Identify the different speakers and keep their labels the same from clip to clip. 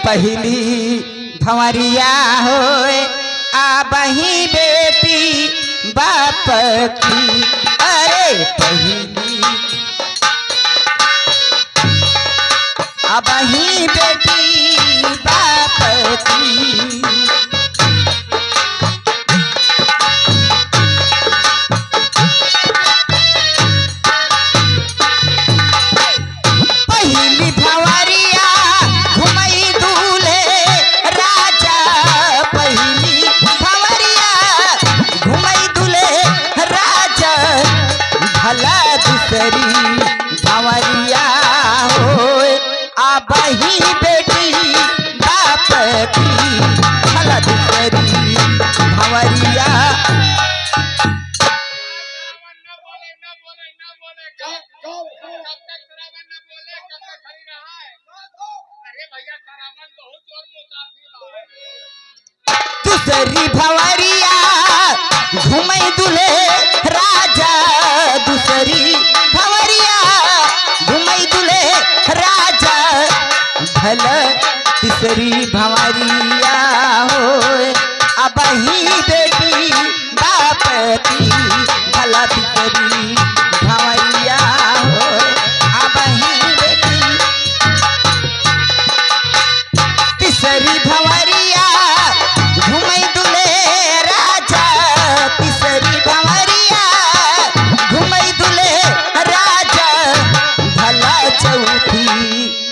Speaker 1: पहली भंवरिया होए आबही बेटी बाप की। अरे पहली आबही बेटी बाप की। भंवरिया होए आबही बेटी बाप की। भला दूसरी भंवरिया दूसरी भंवरिया घूमई दुले राजा। दूसरी भंवरिया घूमई दुले राजा। भल तीसरी भंवरिया होए अबही बेटी बाप की। भला तीसरी भंवरिया होए अबही बेटी। तीसरी भंवरिया घूमई दुले राजा। तीसरी भंवरिया घूमई दुले राजा। भला चौथी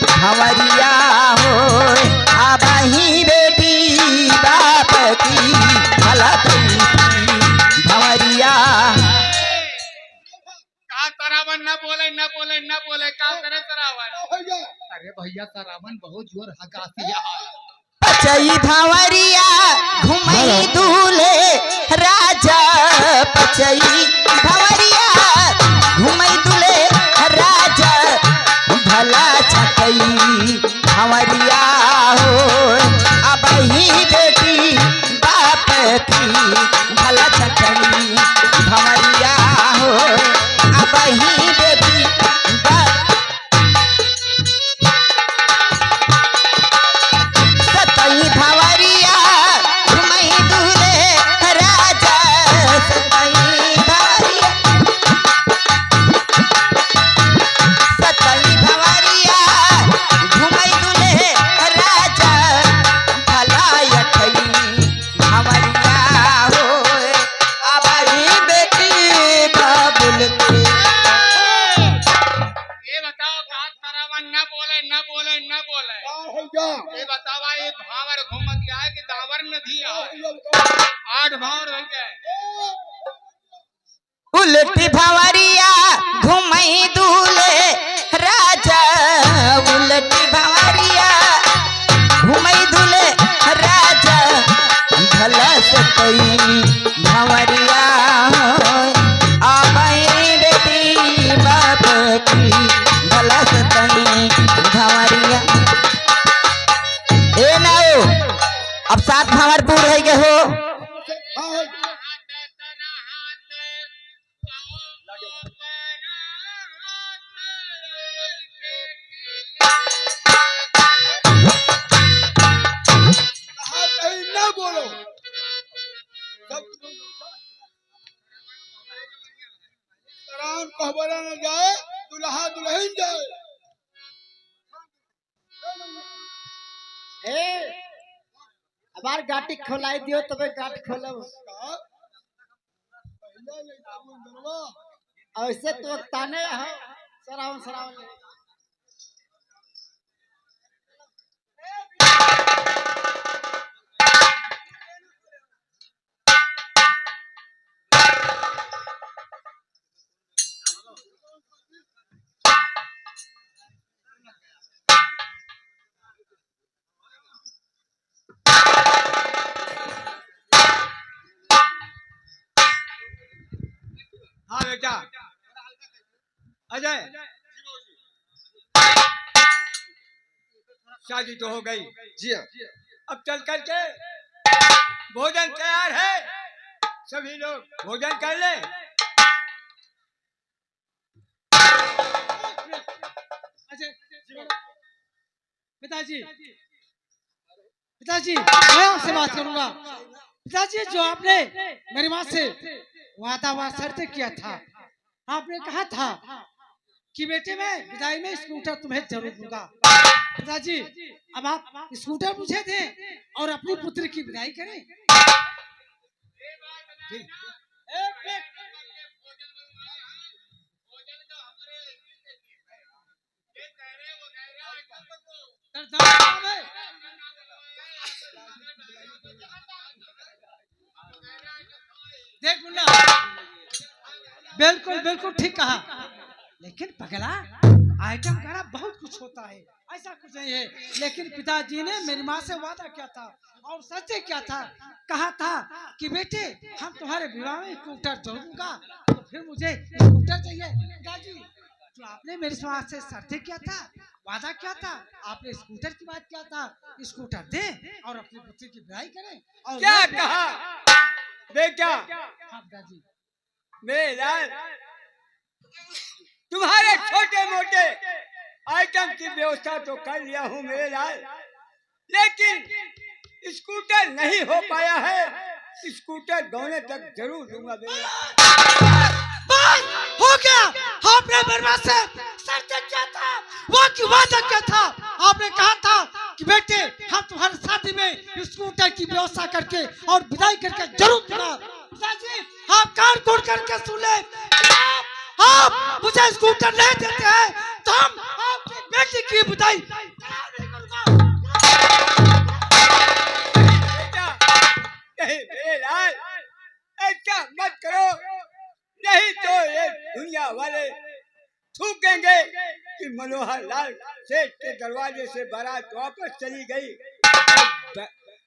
Speaker 1: भंवरिया होए आबही बेटी बाप की। भला चौथी भंवरिया
Speaker 2: न बोले न बोले न बोले का करे तरावन। अरे भैया तरावन बहुत जोर हकासी है।
Speaker 1: पचई भंवरिया घूमई दूले राजा। पचई भंवरिया घूमई दूले राजा। भला छठई भंवरिया होए अबही बेटी बाप की। भला छठई भंवरिया होए अबही बेटी बाप। सतई भंवरिया घूमई दूले राजा। सतई भंवरिया सतई भंवरिया घूमई दूले राजा। भला अठई भंवरिया होए अबही बेटी बाबुल की।
Speaker 2: ये बताओ का तरावन न बोले न बोले न बोले। ये बताओ ये भावर घूम गया है कि दावर नदी है। 8 भावर हो गए।
Speaker 1: उल्टी भंवरिया घूमई दूले राजा। उल्टी भंवरिया घूमई दूले राजा। भला सतई भंवरिया होए आबही बेटी बाप की। भला सतई भंवरिया ए नाओ अब 7 भंवर पूर है के हो।
Speaker 3: कहबरा न जाए दुल्हा दुल्हन जाए।
Speaker 4: हमार गाटी खोलाई दियो तबे गाट खोलब। ऐसे तो ताने हो सरावन सरावन।
Speaker 2: हाँ बेटा अजय शादी तो हो गई
Speaker 3: जी
Speaker 2: अब चल करके भोजन तैयार है। सभी लोग भोजन कर ले।
Speaker 5: पिताजी पिताजी मैं आपसे बात करूंगा। पिताजी जो आपने मेरी माँ से वादा शर्त किया था, आपने कहा था कि बेटे मैं विदाई में स्कूटर तुम्हें जरूर दूंगा। पिताजी अब आप स्कूटर मुझे दें और अपनी पुत्री की विदाई करें। देख मुन्ना, बिल्कुल बिल्कुल ठीक कहा, लेकिन पगला आइटम करना बहुत कुछ होता है, ऐसा कुछ नहीं है। लेकिन पिताजी ने मेरी माँ से वादा किया था और सच क्या था, कहा था कि बेटे हम तुम्हारे विवाह में स्कूटर जरूर दूंगा, तो फिर मुझे स्कूटर चाहिए। पिताजी जो आपने मेरी माँ से शर्त किया था, वादा किया था, आपने स्कूटर की बात किया था, स्कूटर दे और अपनी पुत्री की विदाई करें। और
Speaker 3: क्या कहा बेटा?
Speaker 5: हाँ पिताजी।
Speaker 3: मेरे लाल, तुम्हारे छोटे मोटे आइटम की व्यवस्था तो कर लिया हूँ मेरे लाल, लेकिन स्कूटर नहीं हो पाया है। स्कूटर दोने तक जरूर दूंगा मेरे लाल।
Speaker 5: बस हो गया, आपने मेरे माँ से शर्त किया था, वो की वादा किया था, आपने कहा था कि बेटे हम तुम्हारे शादी में स्कूटर की व्यवस्था करके और विदाई करके जरूर दूंगा। पिताजी आप कान खोल करके सुन ले, आप मुझे स्कूटर नहीं देते हैं तो हम आपकी बेटी की विदाई नहीं करूंगा।
Speaker 3: नहीं मेरे लाल, ऐसा मत करो, नहीं तो ये दुनिया वाले थूकेंगे कि मनोहर लाल सेठ के दरवाजे से बारात वापस चली गई,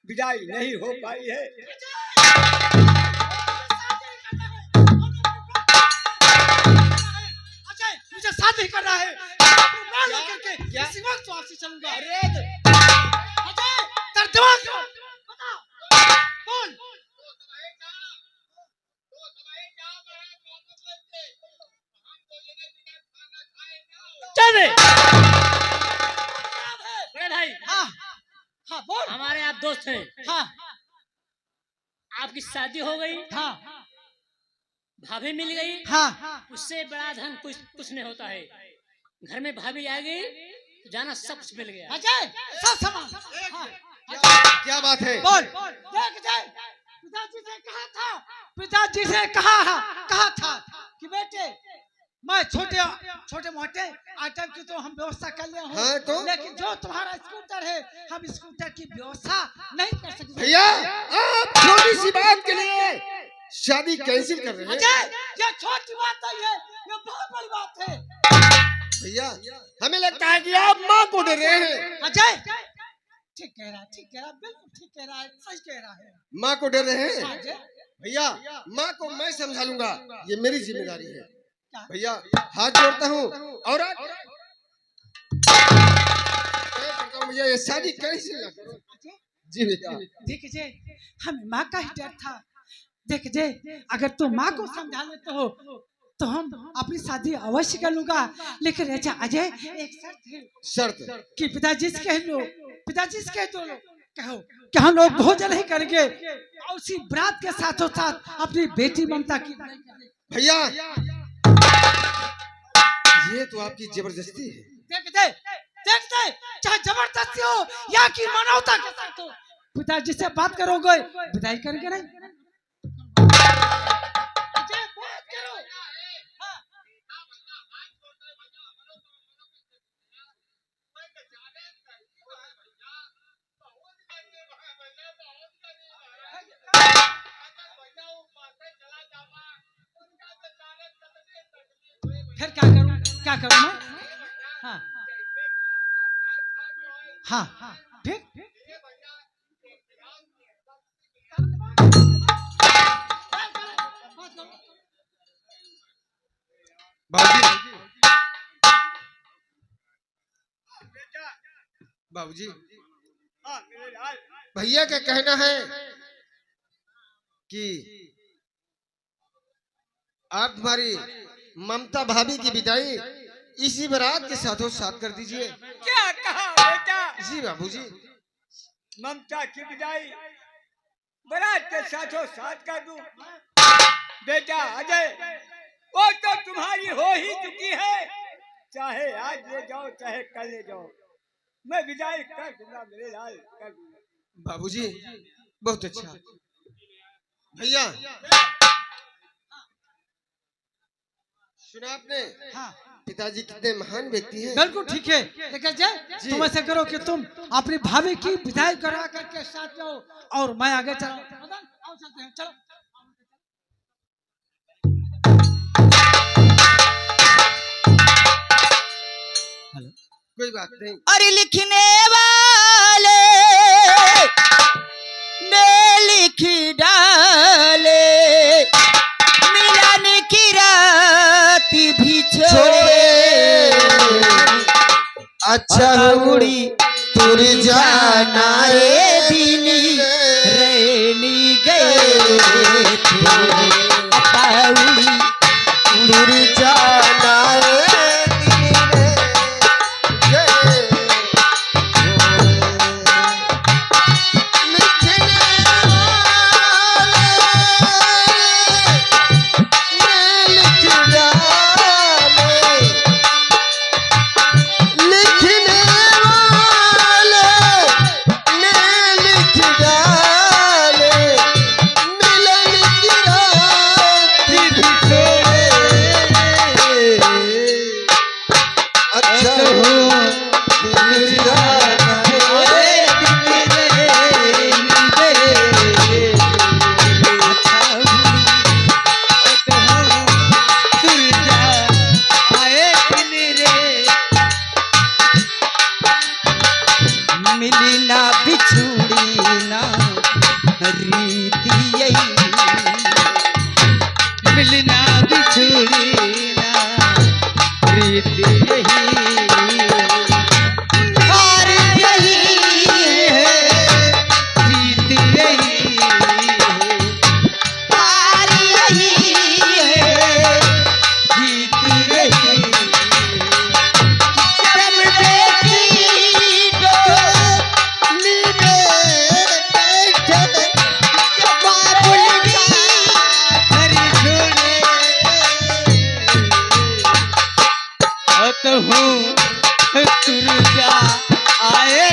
Speaker 3: विदाई नहीं हो पाई है।
Speaker 5: मुझे शादी करना है, इसी वक्त वापसी चलूंगा। तेरा दिमाग बता, बोल।
Speaker 6: चले बड़े भाई,
Speaker 5: हाँ हाँ बोल।
Speaker 6: हमारे आप दोस्त हैं,
Speaker 5: हाँ
Speaker 6: आपकी शादी हो गई,
Speaker 5: हाँ
Speaker 6: भाभी मिल गई,
Speaker 5: हाँ
Speaker 6: उससे बड़ा धन कुछ नहीं होता है। घर में भाभी आ गई तो जाना सब कुछ मिल गया।
Speaker 5: अजय सब सामान। हाँ,
Speaker 7: क्या बात है?
Speaker 5: बोल। देख अजय, पिताजी से कहा था, पिताजी से कहा था कि बेटे मैं छोटे मोटे आइटम की तो हम व्यवस्था कर लिया हूँ,
Speaker 7: हाँ, तो?
Speaker 5: लेकिन जो तुम्हारा स्कूटर है हम स्कूटर की व्यवस्था नहीं कर सकते।
Speaker 7: भैया आप छोटी सी बात के लिए शादी कैंसिल कर रहे हैं?
Speaker 5: अजय ये छोटी बात नहीं है, ये बहुत बड़ी बात है।
Speaker 7: भैया हमें लगता है कि आप माँ को डर रहे हैं।
Speaker 5: अजय ठीक कह रहा है, बिल्कुल ठीक कह रहा है, सच कह रहा है।
Speaker 7: माँ को डर रहे हैं?
Speaker 5: अजय
Speaker 7: भैया माँ को मैं समझा लूंगा, ये मेरी जिम्मेदारी है। भैया हाथ जोड़ता हूँ और भैया ये शादी कैंसिल ना करो। जी भैया।
Speaker 5: देख जय, हमें माँ का ही डर था। देख जय, अगर तू माँ को समझा लेते हो तो हम अपनी शादी अवश्य कर लूंगा, लेकिन अच्छा अजय एक शर्त है।
Speaker 7: शर्त
Speaker 5: कि पिताजी से कह दो, पिताजी से कह दो, कहो कि हम लोग भोजन नहीं करेंगे और उसी बरात के साथों साथ अपनी बेटी ममता की।
Speaker 7: भैया ये तो आपकी जबरदस्ती है।
Speaker 5: देख दे, चाहे जबरदस्ती हो या कि मानवता के साथ हो, पिताजी से बात करोगे विदाई करेंगे नहीं। बात करो। फिर क्या करूं मैं? हाँ हाँ फिर
Speaker 7: बाबूजी भैया का कहना है कि आप हमारी ममता भाभी की विदाई इसी बारात के साथों साथ कर दीजिए।
Speaker 3: क्या कहा बेटा?
Speaker 7: जी बाबूजी।
Speaker 3: ममता की बजाय बारात के साथों साथ कर दूं। बेटा अजय, वो तो तुम्हारी हो ही चुकी है, चाहे आज ले जाओ चाहे कल ले जाओ, मैं विदाई कर दूंगा मेरे लाल, कर दूंगा।
Speaker 7: बाबूजी बहुत अच्छा। भैया सुना आपने?
Speaker 5: हाँ
Speaker 7: पिताजी कितने महान व्यक्ति हैं।
Speaker 5: बिल्कुल ठीक है, लेकिन जय तुम ऐसे करो कि तुम अपनी भाभी की विदाई करा करके साथ जाओ और मैं आगे चला। मदन, आओ चलते हैं, चलो।
Speaker 7: कोई बात नहीं।
Speaker 1: अरे लिखने वाले ने लिख डाले, मिलन की रात भी छोड़े,
Speaker 7: अच्छा
Speaker 1: उड़ी तुर जाना रे दिनी रहनी गए उड़ी
Speaker 7: दूर जाना रे
Speaker 1: मिली ना बिछुड़ी ना रीति यही, मिलना बिछुड़ी ना रीति यही, हार यही है जीत यही, हार यही है जीत यही। जब बेटी को आए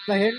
Speaker 4: बहन